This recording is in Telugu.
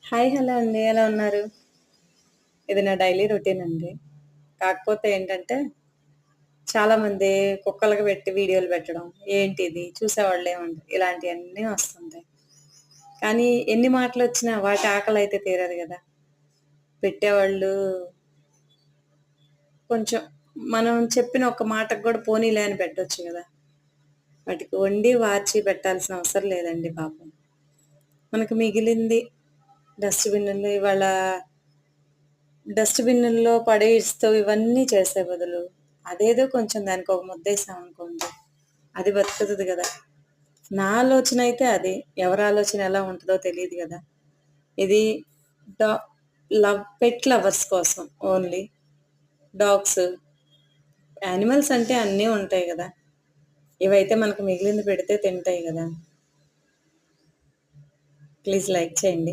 హాయ్! హలో అండి. ఎలా ఉన్నారు? ఇది నా డైలీ రొటీన్ అండి. కాకపోతే ఏంటంటే, చాలామంది కుక్కలకి పెట్టి వీడియోలు పెట్టడం, ఏంటిది చూసేవాళ్ళేముండరు. ఇలాంటియన్నీ వస్తుంటాయి. కానీ ఎన్ని మాటలొచ్చినా వాటి ఆకలైతే తీరదు గదా! పెట్టేవాళ్ళు కొంచెం మనం చెప్పిన ఒక్క మాటకు గూడా పోనీలే అని పెట్టొచ్చు గదా! వాటికి వండి, వార్చి పెట్టాల్సిన అవసరం లేదండి పాపం. మనకు మిగిలింది డస్ట్‌బిన్నుల్లో ఇవాళ డస్ట్‌బిన్నుల్లో పడేస్తూ ఇవన్నీ చేసే బదులు, అదేదో కొంచెం దానికొక ముద్దేసామనుకోండి, అది బతుకుతది గదా! నా ఆలోచనైతే అది. ఎవరి ఆలోచన ఎలా ఉంటదో తెలీదు గదా! ఇది డా పెట్ లవర్స్ కోసం ఓన్లీ. డాగ్స్, యానిమల్స్ అంటే అన్నీ ఉంటాయి గదా! ఇవైతే మనకు మిగిలింది పెడితే తింటాయి గదా! ప్లీజ్ లైక్ చేయండి.